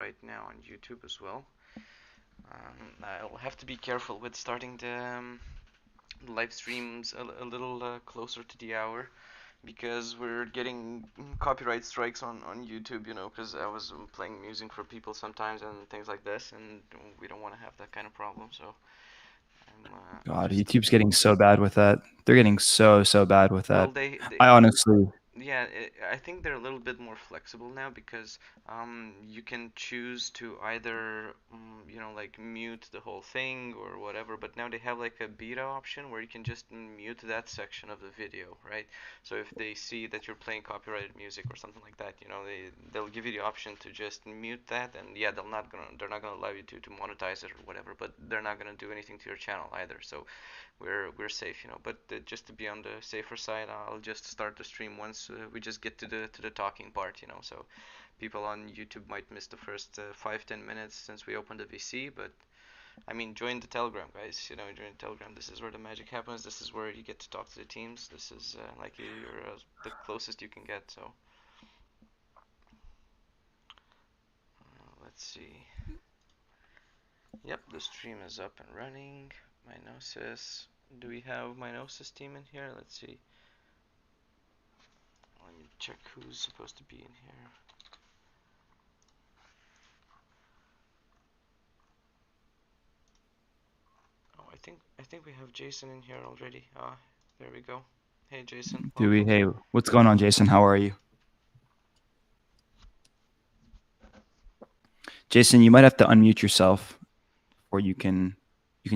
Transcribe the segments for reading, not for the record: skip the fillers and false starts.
right now on YouTube as well. I'll have to be careful with starting the live streams a little closer to the hour, because we're getting copyright strikes on YouTube, because I was playing music for people sometimes and things like this, and we don't want to have that kind of problem. So God, YouTube's getting so bad with that. They're getting so bad with that. well, they I honestly, yeah, I think they're a little bit more flexible now, because you can choose to either like mute the whole thing or whatever, but now they have like a beta option where you can just mute that section of the video, right? So if they see that you're playing copyrighted music or something like that, they'll give you the option to just mute that, and yeah, they're not gonna allow you to monetize it or whatever, but they're not gonna do anything to your channel either. So we're safe, But just to be on the safer side, I'll just start the stream once we just get to the talking part, So people on YouTube might miss the first 5-10 minutes since we opened the VC, but I mean, join the Telegram, guys. Join the Telegram. This is where the magic happens. This is where you get to talk to the teams. This is like you're the closest you can get. So let's see. Yep, the stream is up and running. Minosis. Do we have Minosis team in here? Let's see. Let me check who's supposed to be in here. Oh, I think we have Jason in here already. There we go. Hey, Jason. do we? Welcome. Hey, what's going on, Jason? How are you? Jason, you might have to unmute yourself, or you can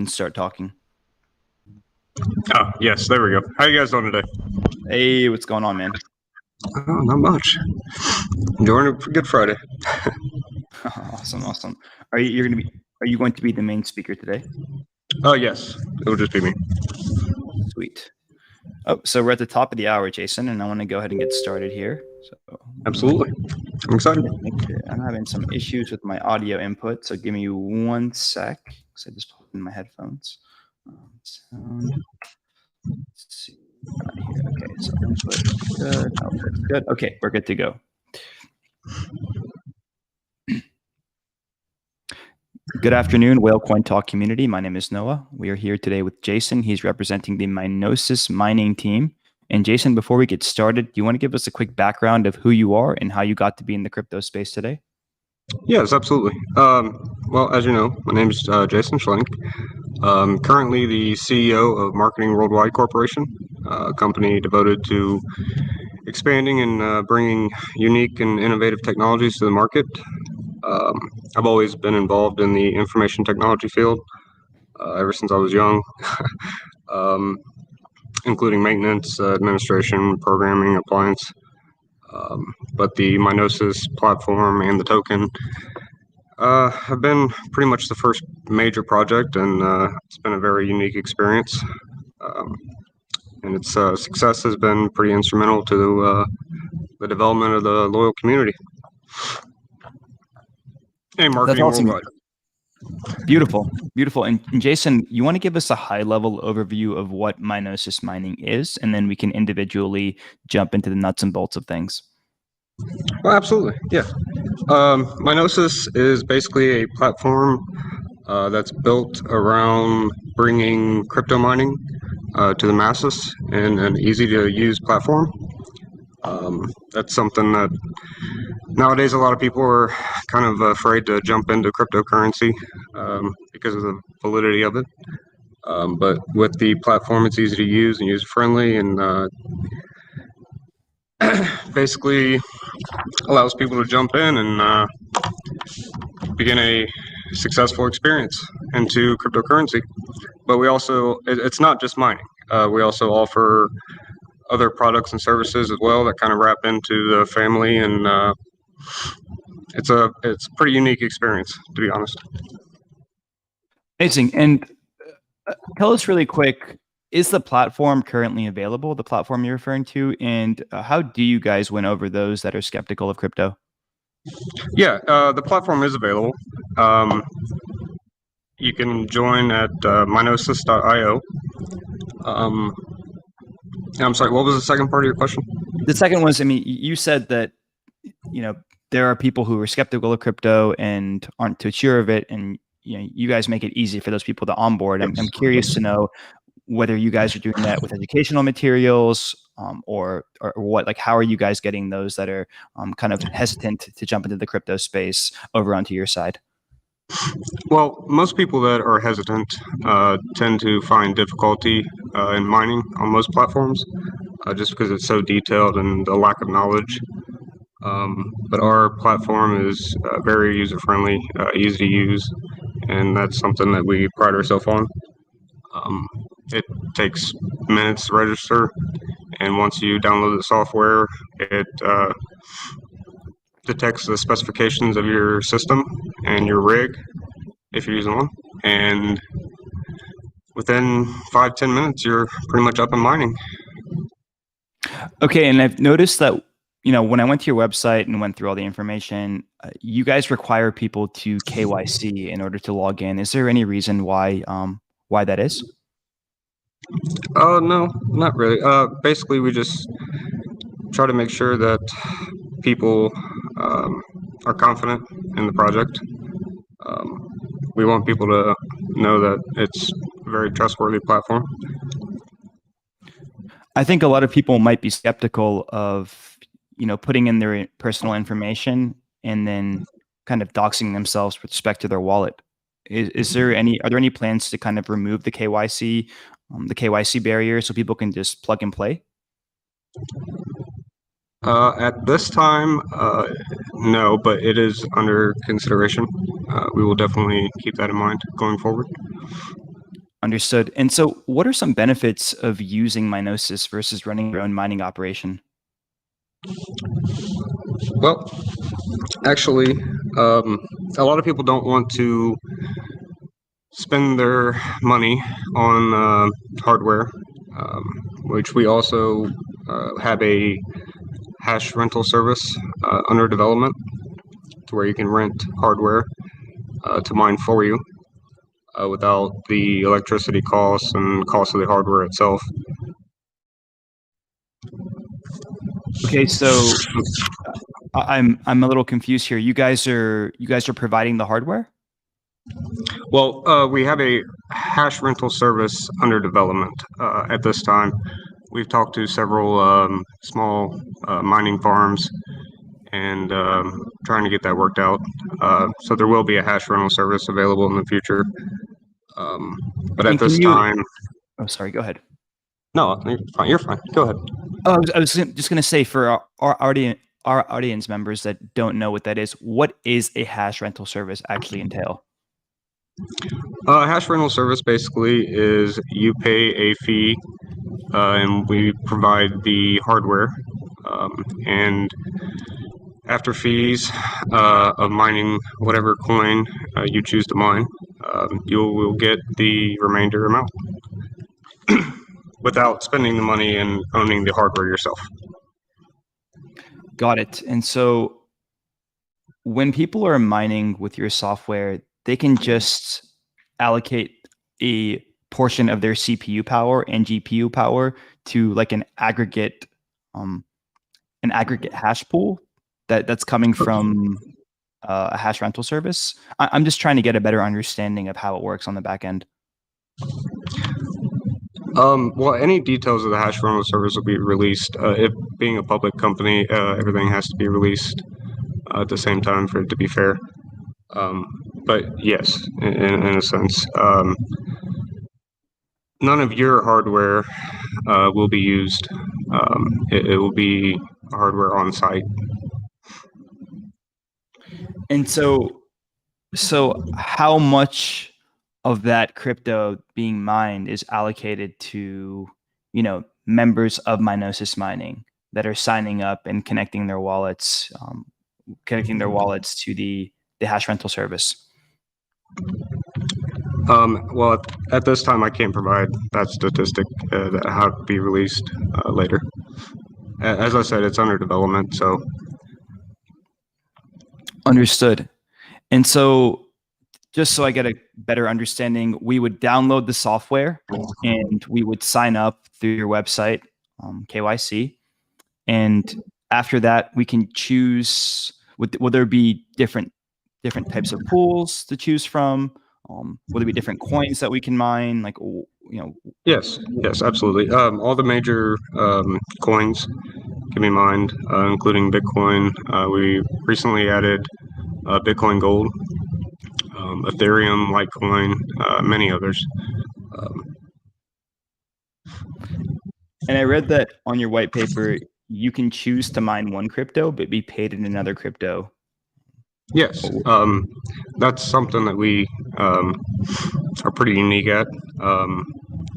start talking. Oh, yes, there we go. How you guys doing today? Hey, what's going on, man? Oh, not much. Enjoying a good Friday. Awesome. Are you going to be the main speaker today? Oh, yes. It'll just be me. Sweet. Oh, so we're at the top of the hour, Jason, and I want to go ahead and get started here. So Absolutely. I'm excited. I'm having some issues with my audio input, so give me 1 sec, because I just plugged in my headphones. Sound. Let's see. Here. Okay, so input good. Output's good. Okay, we're good to go. Good afternoon, Whale Coin Talk community. My name is Noah. We are here today with Jason. He's representing the Minosis mining team. And Jason, before we get started, do you want to give us a quick background of who you are and how you got to be in the crypto space today? Yes, absolutely. Well, as you know, my name is Jason Schlenk. Currently the CEO of Marketing Worldwide Corporation, a company devoted to expanding and bringing unique and innovative technologies to the market. I've always been involved in the information technology field ever since I was young, including maintenance, administration, programming, appliance. But the Minosis platform and the token have been pretty much the first major project, and it's been a very unique experience. And its success has been pretty instrumental to the development of the loyal community. And marketing worldwide. Beautiful. And Jason, you want to give us a high-level overview of what Minosis mining is, and then we can individually jump into the nuts and bolts of things. Well, absolutely, yeah. Minosis is basically a platform that's built around bringing crypto mining to the masses in an easy-to-use platform. That's something that nowadays a lot of people are kind of afraid to jump into cryptocurrency because of the validity of it. But with the platform, it's easy to use and user-friendly, and basically allows people to jump in and begin a successful experience into cryptocurrency. But we also, it's not just mining. We also offer other products and services as well that kind of wrap into the family, and it's a pretty unique experience, to be honest. Amazing. And tell us really quick, is the platform currently available, the platform you're referring to? And how do you guys win over those that are skeptical of crypto? Yeah, the platform is available. You can join at minosis.io. I'm sorry, what was the second part of your question? The second was, I mean, you said that, there are people who are skeptical of crypto and aren't too sure of it, and you guys make it easy for those people to onboard. I'm curious to know whether you guys are doing that with educational materials, or what. Like, how are you guys getting those that are kind of hesitant to jump into the crypto space over onto your side? Well, most people that are hesitant tend to find difficulty in mining on most platforms, just because it's so detailed and the lack of knowledge. But our platform is very user-friendly, easy to use, and that's something that we pride ourselves on. It takes minutes to register, and once you download the software, it detects the specifications of your system and your rig, if you're using one, and within 5-10 minutes, you're pretty much up and mining. Okay, and I've noticed that when I went to your website and went through all the information, you guys require people to KYC in order to log in. Is there any reason why that is? No, not really. Basically, we just try to make sure that people are confident in the project. We want people to know that it's a very trustworthy platform. I think a lot of people might be skeptical of putting in their personal information and then kind of doxing themselves with respect to their wallet. Are there any plans to kind of remove the KYC barrier so people can just plug and play? At this time, no, but it is under consideration. We will definitely keep that in mind going forward. Understood. And so what are some benefits of using Minosis versus running your own mining operation? Well, actually, a lot of people don't want to spend their money on hardware, which we also have a hash rental service under development to where you can rent hardware to mine for you without the electricity costs and cost of the hardware itself. Okay, so I'm a little confused here. You guys are providing the hardware? Well, we have a hash rental service under development at this time. We've talked to several small mining farms and trying to get that worked out. So there will be a hash rental service available in the future. But at this time... Oh, sorry, go ahead. No, you're fine. Go ahead. Oh, I was just going to say, for our audience members that don't know what that is, what is a hash rental service actually entail? Hash rental service basically is you pay a fee and we provide the hardware. And after fees of mining whatever coin you choose to mine, you will get the remainder amount without spending the money and owning the hardware yourself. Got it. And so when people are mining with your software, they can just allocate a portion of their CPU power and GPU power to like an aggregate hash pool that's coming from a hash rental service. I'm just trying to get a better understanding of how it works on the back end. Well, any details of the hash rental service will be released. It being a public company, everything has to be released at the same time for it to be fair. But yes, in a sense, none of your hardware will be used. It will be hardware on site. And so how much of that crypto being mined is allocated to, members of Minosis mining that are signing up and connecting their wallets to the hash rental service? Well, at this time, I can't provide that statistic that have to be released later. As I said, it's under development, so. Understood. And so just so I get a better understanding, we would download the software and we would sign up through your website, KYC. And after that, we Will there be different types of pools to choose from? Will there be different coins that we can mine? Like, Yes, absolutely. All the major coins can be mined, including Bitcoin. We recently added Bitcoin Gold, Ethereum, Litecoin, many others. And I read that on your white paper, you can choose to mine one crypto, but be paid in another crypto. Yes, that's something that we are pretty unique at.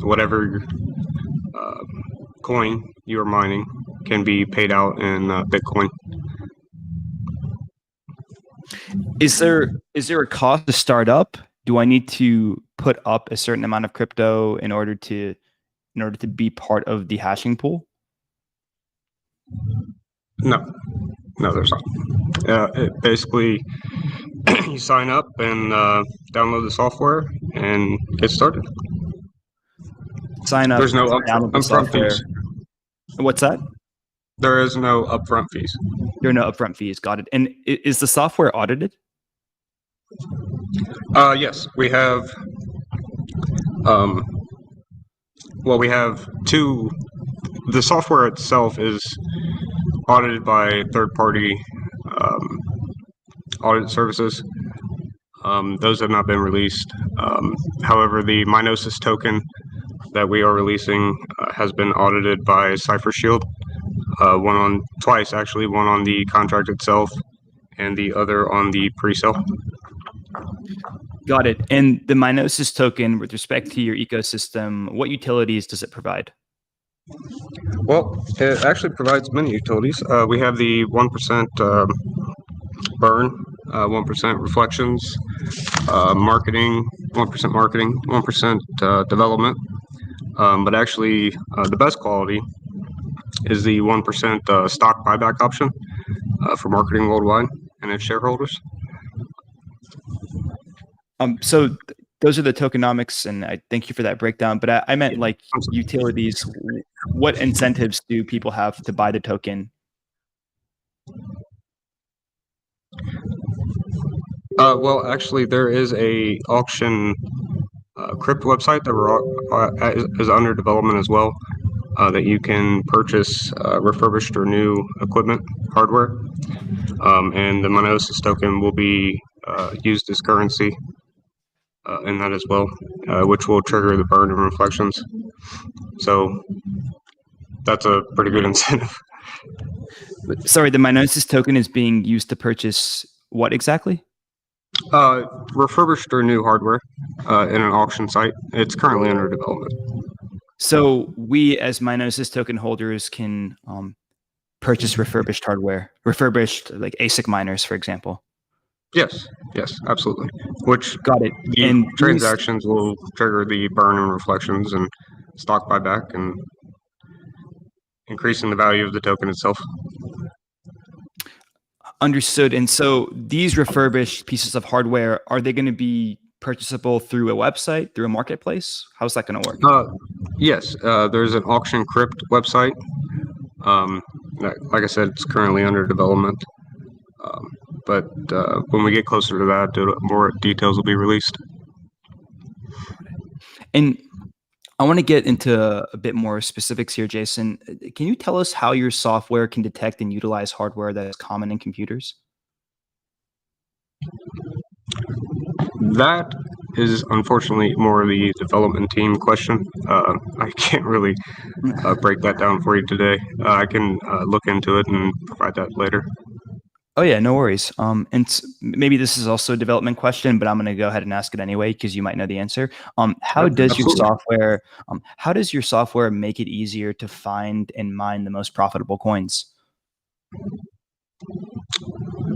Whatever coin you are mining can be paid out in Bitcoin. Is there a cost to start up? Do I need to put up a certain amount of crypto in order to be part of the hashing pool? No, there's not. Basically, you sign up and download the software and get started. Sign up. There's no download the upfront software. fees. What's that? There is no upfront fees. There are no upfront fees. Got it. And is the software audited? Yes, we have. Well, we have two. The software itself is audited by third-party audit services. Those have not been released. However, the Minosis token that we are releasing has been audited by CipherShield. Twice actually, one on the contract itself and the other on the pre-sale. Got it. And the Minosis token, with respect to your ecosystem, what utilities does it provide? Well, it actually provides many utilities. We have the 1% burn, 1% reflections, marketing, 1% marketing, 1% development. But actually, the best quality is the 1% stock buyback option for marketing worldwide and its shareholders. So those are the tokenomics, and I thank you for that breakdown. But I meant like utilities. What incentives do people have to buy the token? Well, actually, there is a auction crypto website that is under development as well, that you can purchase refurbished or new equipment, hardware, and the Minosis token will be used as currency in that as well, which will trigger the burn and reflections. So that's a pretty good incentive. Sorry, the Minosis token is being used to purchase what exactly? Refurbished or new hardware in an auction site. It's currently under development. So we, as Minosis token holders, can purchase refurbished hardware, refurbished like ASIC miners, for example. Yes, absolutely. Which got it. And transactions will trigger the burn and reflections and stock buyback and increasing the value of the token itself. Understood. And so these refurbished pieces of hardware, are they going to be purchasable through a website, through a marketplace? How's that going to work? Yes, there's an auction crypt website. Like I said, it's currently under development. But when we get closer to that, more details will be released. And I want to get into a bit more specifics here, Jason. Can you tell us how your software can detect and utilize hardware that is common in computers? That is unfortunately more the development team question. I can't really break that down for you today. I can look into it and provide that later. Oh yeah, no worries. And maybe this is also a development question, but I'm going to go ahead and ask it anyway because you might know the answer. How does your software make it easier to find and mine the most profitable coins?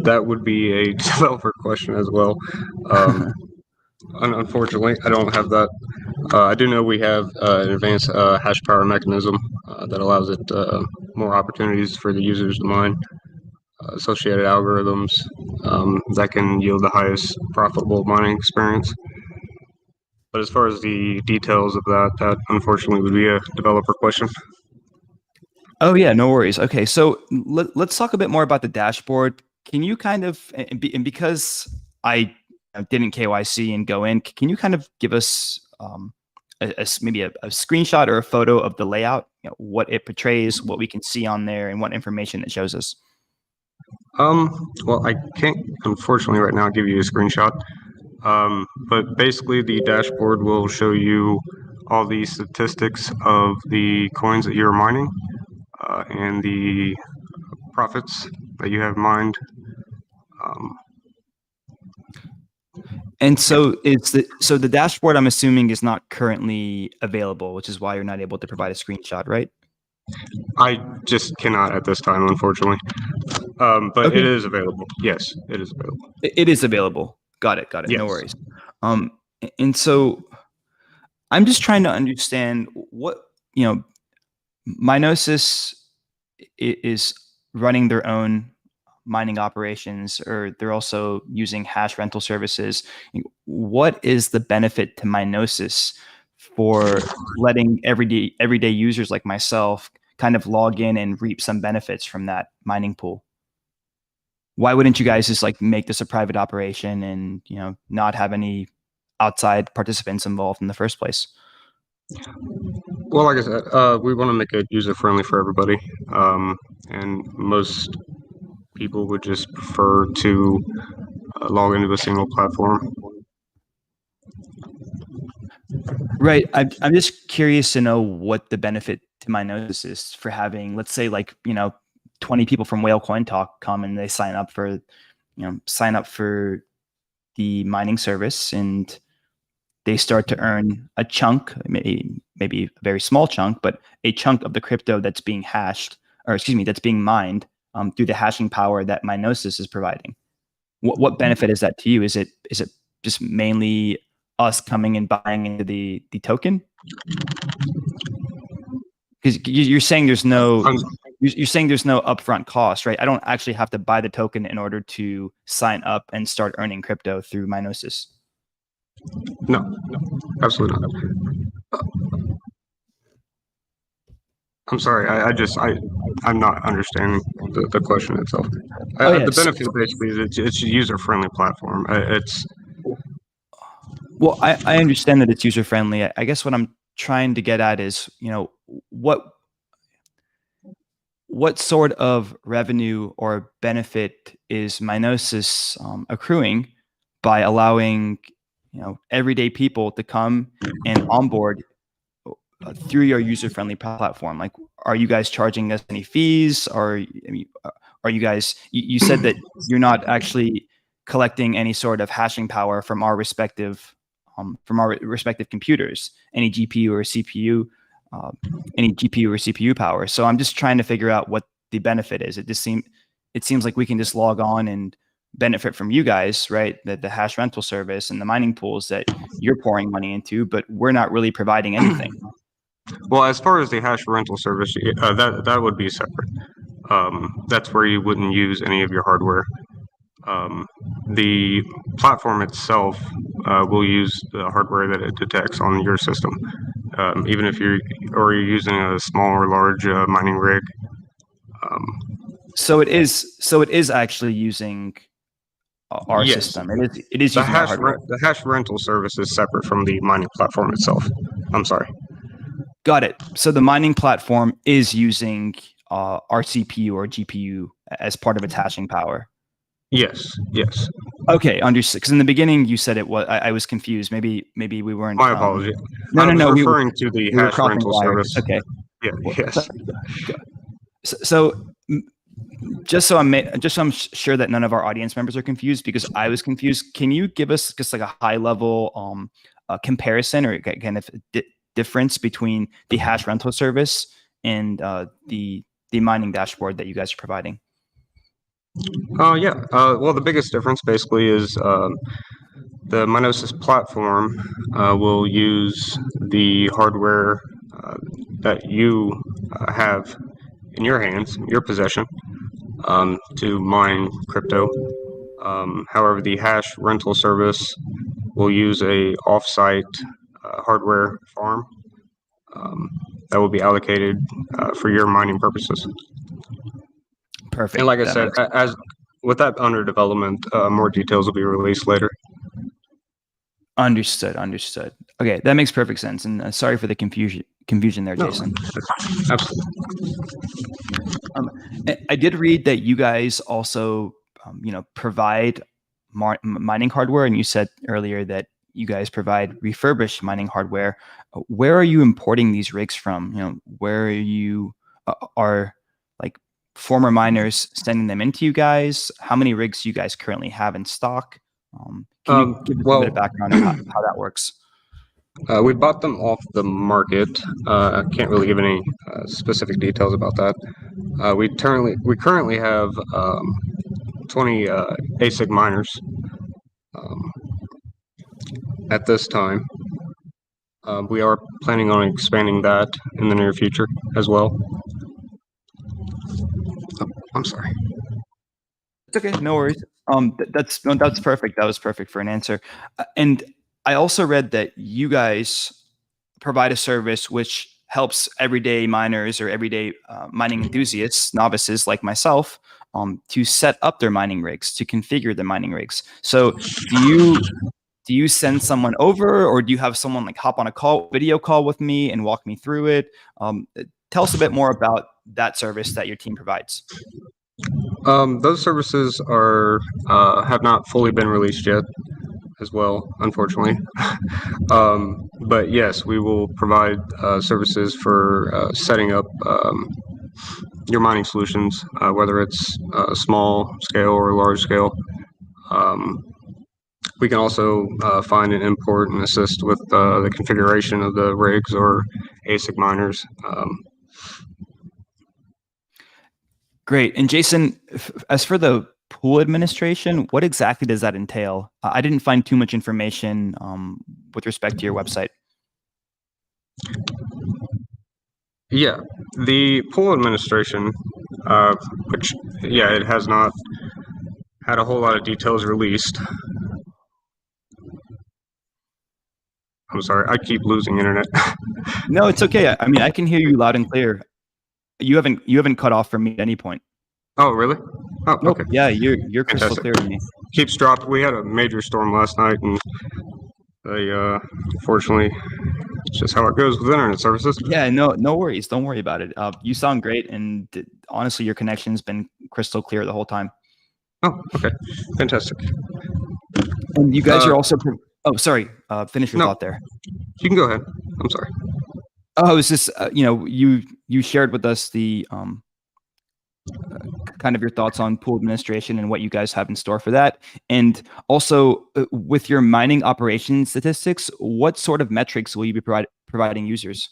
That would be a developer question as well. Unfortunately, I don't have that. I do know we have an advanced hash power mechanism that allows it more opportunities for the users to mine. Associated algorithms that can yield the highest profitable mining experience. But as far as the details of that unfortunately would be a developer question. Oh yeah, no worries. Okay, so let's talk a bit more about the dashboard. can you kind of, and because I didn't KYC and go in, can you kind of give us maybe a screenshot or a photo of the layout, what it portrays, what we can see on there, and what information it shows us? Well, I can't, unfortunately, right now give you a screenshot. But basically, the dashboard will show you all the statistics of the coins that you're mining and the profits that you have mined. And so the dashboard, I'm assuming, is not currently available, which is why you're not able to provide a screenshot, right? I just cannot at this time, unfortunately. But Okay. it is available. Yes, it is available. It is available. Got it. Yes. No worries. And so I'm just trying to understand what, Minosis is running their own mining operations, or they're also using hash rental services. What is the benefit to Minosis for letting everyday users like myself kind of log in and reap some benefits from that mining pool? Why wouldn't you guys just like make this a private operation and, not have any outside participants involved in the first place? Well, like I said, we want to make it user-friendly for everybody. And most people would just prefer to log into a single platform. Right. I'm just curious to know what the benefit to Minosis is for having, let's say, 20 people from Whale Coin Talk come and they sign up for the mining service, and they start to earn a chunk, maybe a very small chunk, but a chunk of the crypto that's being hashed, or excuse me, that's being mined through the hashing power that Minosis is providing. What benefit is that to you? Is it just mainly us coming and buying into the token? Because you're saying there's no upfront cost, right? I don't actually have to buy the token in order to sign up and start earning crypto through Minosis. No, absolutely not. I'm sorry, I'm not understanding the question itself. The benefit basically is it's a user-friendly platform. Well, I understand that it's user-friendly. I guess what I'm trying to get at is, what sort of revenue or benefit is Minosis accruing by allowing, everyday people to come and onboard through your user-friendly platform? Like, are you guys charging us any fees? Or are you guys? You said that you're not actually collecting any sort of hashing power from our respective computers, any GPU or CPU power. So I'm just trying to figure out what the benefit is. It seems like we can just log on and benefit from you guys, right? The hash rental service and the mining pools that you're pouring money into, but we're not really providing anything. Well, as far as the hash rental service, that would be separate. That's where you wouldn't use any of your hardware. The platform itself will use the hardware that it detects on your system, even if you're using a small or large mining rig. So it is actually using our system. It is using our hardware. The hash rental service is separate from the mining platform itself. I'm sorry. Got it. So the mining platform is using our CPU or GPU as part of its hashing power. Yes. Okay, understood. Because in the beginning you said it was. I was confused. Maybe we weren't. My apologies. No. I was referring to the hash rental service. Okay. Yeah. Yes. So just so I'm sure that none of our audience members are confused, because I was confused. Can you give us just like a high level comparison or kind of difference between the hash rental service and the mining dashboard that you guys are providing? Yeah. Well, the biggest difference basically is the Minosis platform will use the hardware that you have in your hands, your possession, to mine crypto. However, the hash rental service will use a offsite hardware farm that will be allocated for your mining purposes. Perfect. And like I said, with that under development, more details will be released later. Understood. Okay, that makes perfect sense. And sorry for the confusion there, Jason. No, absolutely. I did read that you guys also, provide mining hardware, and you said earlier that you guys provide refurbished mining hardware. Where are you importing these rigs from? Where are you are like former miners sending them into you guys? How many rigs do you guys currently have in stock? Can you give us a bit of background on how that works? We bought them off the market. I can't really give any specific details about that. We currently have 20 ASIC miners at this time. We are planning on expanding that in the near future as well. Oh, I'm sorry. It's okay, no worries. That's perfect. That was perfect for an answer. And I also read that you guys provide a service which helps everyday miners or everyday mining enthusiasts, novices like myself, to set up their mining rigs, to configure the mining rigs. So do you send someone over, or do you have someone like hop on a video call with me and walk me through it? Tell us a bit more about that service that your team provides. Those services have not fully been released yet as well, unfortunately. But yes, we will provide services for setting up your mining solutions, whether it's small scale or large scale. We can also find and import and assist with the configuration of the rigs or ASIC miners. Great. And Jason, as for the pool administration, what exactly does that entail? I didn't find too much information with respect to your website. Yeah, the pool administration, which, it has not had a whole lot of details released. I'm sorry, I keep losing internet. No, it's okay. I mean, I can hear you loud and clear. You haven't cut off from me at any point. Oh, really? Oh, nope. Okay. Yeah, you're crystal Fantastic. clear to me. Keeps dropping. We had a major storm last night, and fortunately, it's just how it goes with internet services. Yeah, no worries. Don't worry about it. You sound great, and honestly, your connection's been crystal clear the whole time. Oh, okay. Fantastic. And you guys are also... Oh, sorry. Finish your thought there. You can go ahead. I'm sorry. Oh, it was just, you shared with us the kind of your thoughts on pool administration and what you guys have in store for that. And also, with your mining operation statistics, what sort of metrics will you be providing users?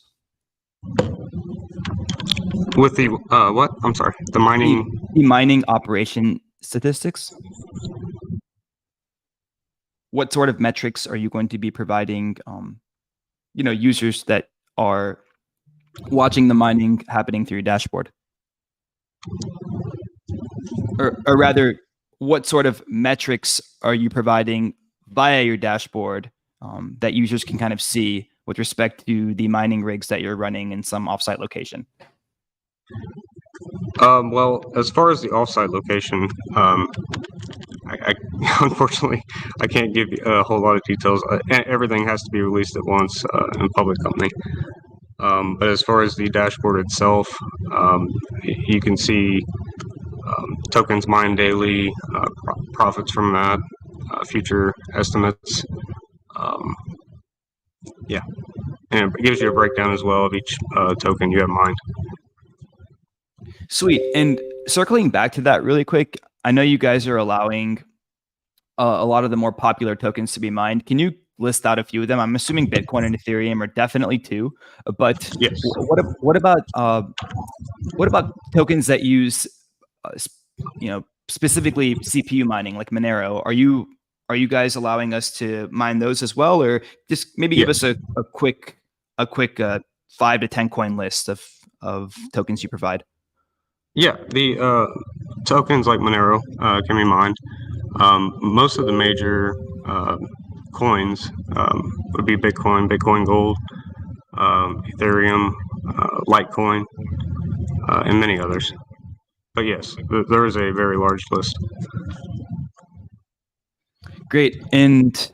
With the what? I'm sorry. The mining. The mining operation statistics. What sort of metrics are you going to be providing? Users that are watching the mining happening through your dashboard, or rather, what sort of metrics are you providing via your dashboard that users can kind of see with respect to the mining rigs that you're running in some offsite location? Well, as far as the offsite location, I unfortunately I can't give you a whole lot of details. Everything has to be released at once in a public company. But as far as the dashboard itself, you can see tokens mined daily, profits from that, future estimates. And it gives you a breakdown as well of each token you have mined. Sweet. And circling back to that really quick, I know you guys are allowing a lot of the more popular tokens to be mined. Can you list out a few of them? I'm assuming Bitcoin and Ethereum are definitely two, but yes. What about tokens that use, specifically CPU mining like Monero? Are you guys allowing us to mine those as well, or just maybe give us a quick 5 to 10 coin list of tokens you provide? Yeah, the tokens like Monero can be mined. Most of the major coins would be Bitcoin, Bitcoin Gold, Ethereum, Litecoin, and many others. But yes, there is a very large list. Great. And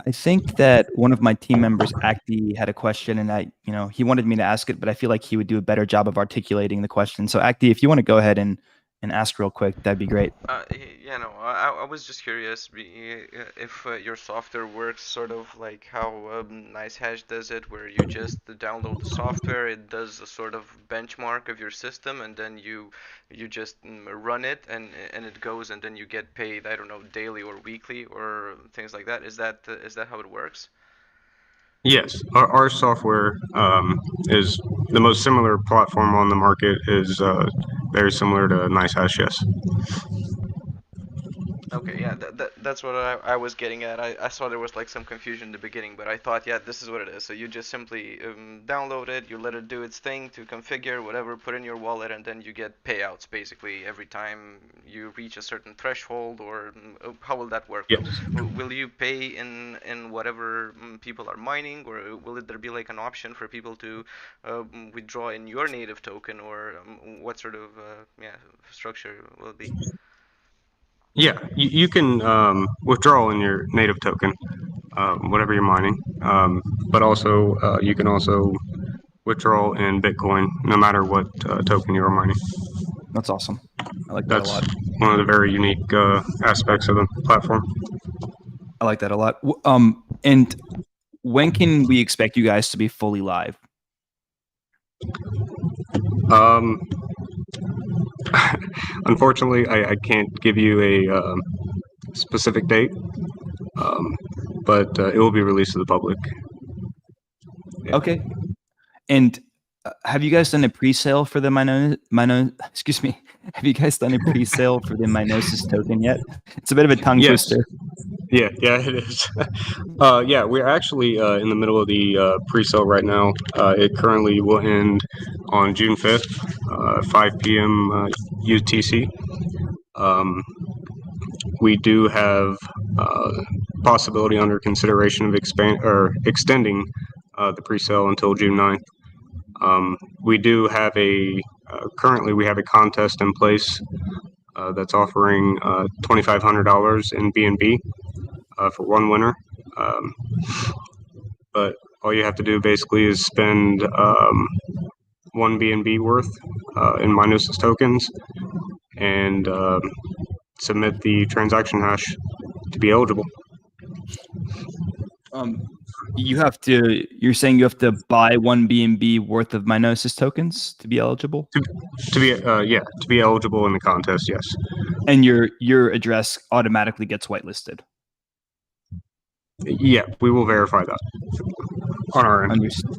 I think that one of my team members, Acti, had a question, and he wanted me to ask it, but I feel like he would do a better job of articulating the question. So, Acti, if you want to go ahead and ask real quick, that'd be great. Yeah, no, I was just curious if your software works sort of like how NiceHash does it, where you just download the software, it does a sort of benchmark of your system, and then you just run it, and it goes, and then you get paid, I don't know, daily or weekly or things like that. Is that how it works? Yes, our software is the most similar platform on the market. Is very similar to NiceHash. Yes. Okay, yeah, that's what I was getting at. I saw there was like some confusion in the beginning, but I thought, yeah, this is what it is. So you just simply download it, you let it do its thing to configure whatever, put in your wallet, and then you get payouts basically every time you reach a certain threshold, or how will that work? Yes. Will you pay in whatever people are mining, or will there be like an option for people to withdraw in your native token, or what sort of structure will it be? Yeah, you can withdraw in your native token, whatever you're mining. But also, you can also withdraw in Bitcoin, no matter what token you're mining. That's awesome. I like that That's a lot. one of the very unique aspects of the platform. I like that a lot. And when can we expect you guys to be fully live? Unfortunately, I can't give you a specific date, but it will be released to the public. Yeah. Okay. And have you guys done a pre-sale for the excuse me. Have you guys done a pre-sale for the Minosis token yet? It's a bit of a tongue twister. Yeah, it is. Yeah, we're actually in the middle of the pre-sale right now. It currently will end on June 5th, 5 p.m. UTC. We do have possibility under consideration of extending the pre-sale until June 9th. We do have currently we have a contest in place that's offering $2,500 in BNB for one winner. But all you have to do basically is spend one BNB worth in Minosis tokens and submit the transaction hash to be eligible. You're saying you have to buy one BNB worth of Minosis tokens to be eligible? To be eligible in the contest, yes. And your address automatically gets whitelisted. Yeah, we will verify that on our end. Understood.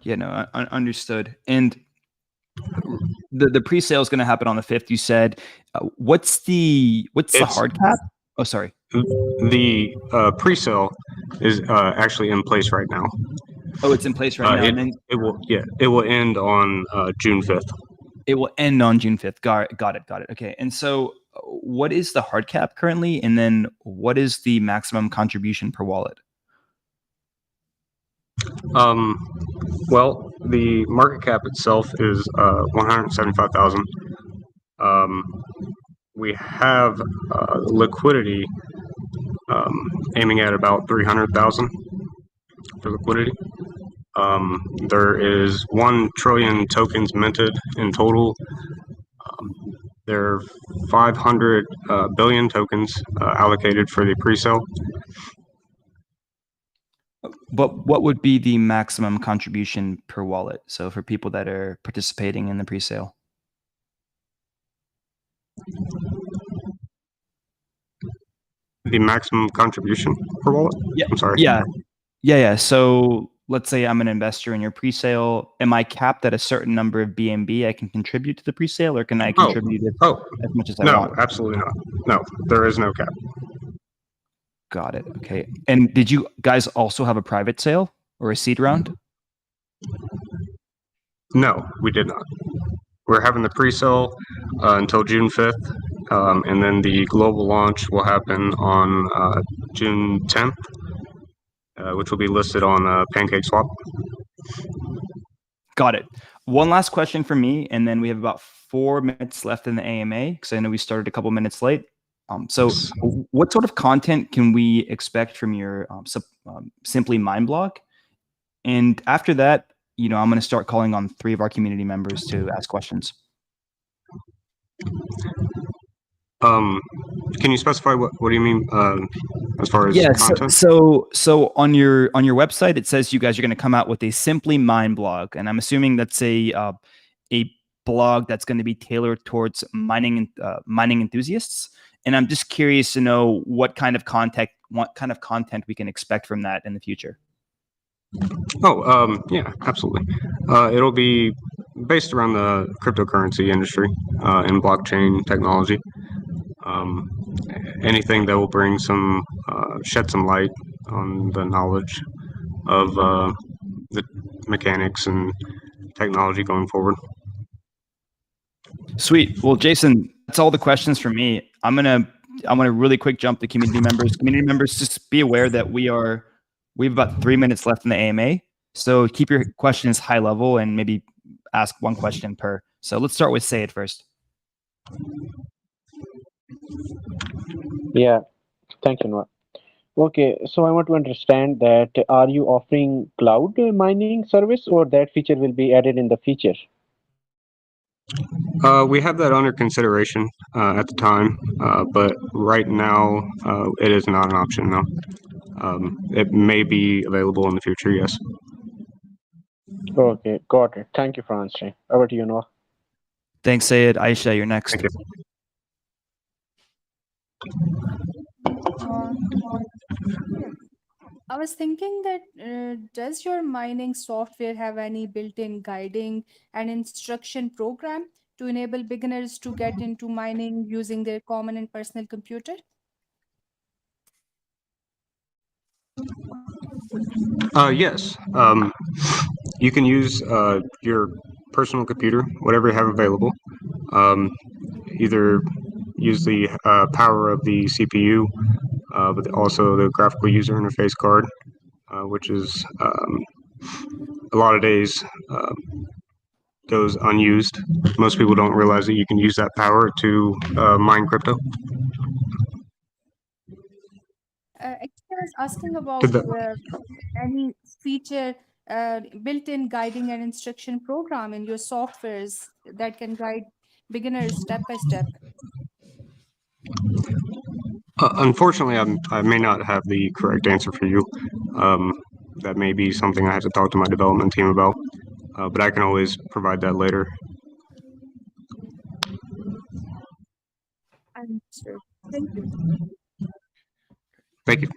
Yeah, no, understood. And the pre-sale is going to happen on the 5th. You said, what's the hard cap? Oh, sorry. The pre-sale is actually in place right now. Oh, it's in place right now. And then it will end on June 5th. It will end on June 5th. Got it. Okay. And so what is the hard cap currently? And then what is the maximum contribution per wallet? Well, the market cap itself is 175,000. We have liquidity aiming at about 300,000 for liquidity. There is 1 trillion tokens minted in total. There are 500 billion tokens allocated for the pre-sale. But what would be the maximum contribution per wallet? So for people that are participating in the pre-sale? The maximum contribution per wallet? Yeah. I'm sorry. Yeah. So let's say I'm an investor in your pre-sale. Am I capped at a certain number of BNB I can contribute to the pre-sale, or can I contribute as much as I want? No, absolutely not. No, there is no cap. Got it. Okay. And did you guys also have a private sale or a seed round? No, we did not. We're having the pre-sale until June 5th, and then the global launch will happen on June 10th, which will be listed on PancakeSwap. Got it. one last question from me, and then we have about 4 minutes left in the AMA because I know we started a couple minutes late. So what sort of content can we expect from your Simply Mind blog? And after that, I'm going to start calling on 3 of our community members to ask questions. Can you specify what do you mean as far as content? So on your website it says you guys are going to come out with a Simply Mind blog, and I'm assuming that's a blog that's going to be tailored towards mining enthusiasts. And I'm just curious to know what kind of content we can expect from that in the future. Yeah, absolutely. It'll be based around the cryptocurrency industry and blockchain technology. Anything that will bring shed some light on the knowledge of the mechanics and technology going forward. Sweet. Well, Jason, that's all the questions for me. I'm gonna really quick jump to community members. Community members, just be aware that we have about 3 minutes left in the AMA. So keep your questions high level and maybe ask one question per. So let's start with Sayed first. Yeah, thank you, Noah. Okay, so I want to understand that are you offering cloud mining service, or that feature will be added in the future? We have that under consideration at the time, but right now it is not an option, no. It may be available in the future, yes. Okay, got it. Thank you for answering. Over to you, Noah. Thanks, Sayed. Aisha, you're next. Thank you. I was thinking that does your mining software have any built-in guiding and instruction program to enable beginners to get into mining using their common and personal computer? Yes. You can use your personal computer, whatever you have available. Either use the power of the CPU, but also the graphical user interface card, which is a lot of days goes unused. Most people don't realize that you can use that power to mine crypto. Actually, I was asking about Did that- any feature, built-in guiding and instruction program in your softwares that can guide beginners step by step. Unfortunately, I may not have the correct answer for you. That may be something I have to talk to my development team about, but I can always provide that later. Understood. Thank you. Thank you.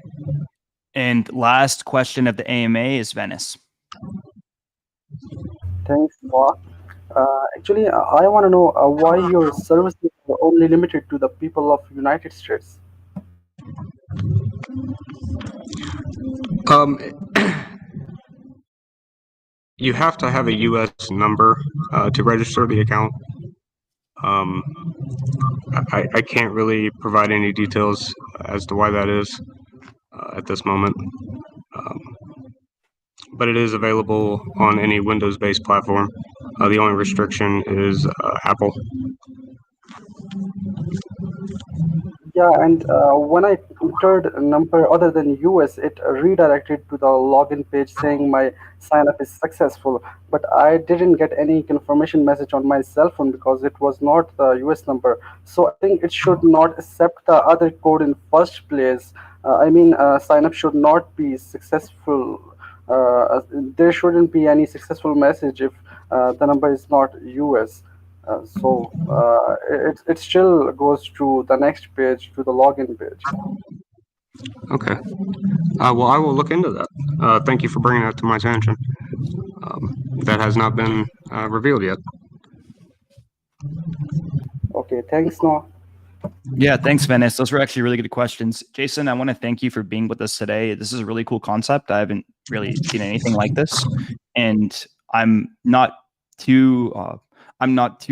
And last question of the AMA is Venice. Thanks, Noah. Actually, I want to know why your services are only limited to the people of United States. You have to have a U.S. number to register the account. I can't really provide any details as to why that is at this moment. But it is available on any Windows-based platform. The only restriction is Apple. Yeah, and when I entered a number other than US, it redirected to the login page saying my sign up is successful. But I didn't get any confirmation message on my cell phone because it was not the US number. So I think it should not accept the other code in first place. Sign up should not be successful. There shouldn't be any successful message if the number is not US. It still goes to the next page, to the login page. Okay. Well, I will look into that. Thank you for bringing that to my attention. That has not been revealed yet. Okay, thanks, Noah. Yeah, thanks, Venice. Those were actually really good questions. Jason, I want to thank you for being with us today. This is a really cool concept. I haven't really seen anything like this, and I'm not too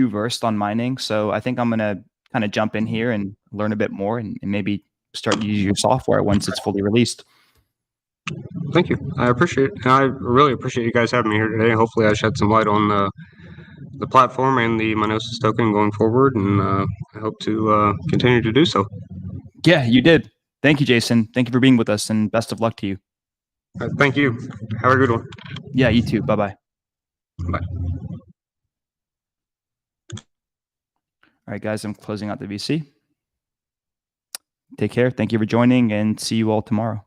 versed on mining, so I think I'm gonna kind of jump in here and learn a bit more, and maybe start using your software once it's fully released. Thank you. I appreciate it. And I really appreciate you guys having me here today. Hopefully I shed some light on the platform and the Minosis token going forward, and I hope to continue to do so. Yeah, you did. Thank you, Jason. Thank you for being with us, and best of luck to you. Thank you. Have a good one. Yeah, you too. Bye-bye. Bye. All right, guys, I'm closing out the VC. Take care. Thank you for joining, and see you all tomorrow.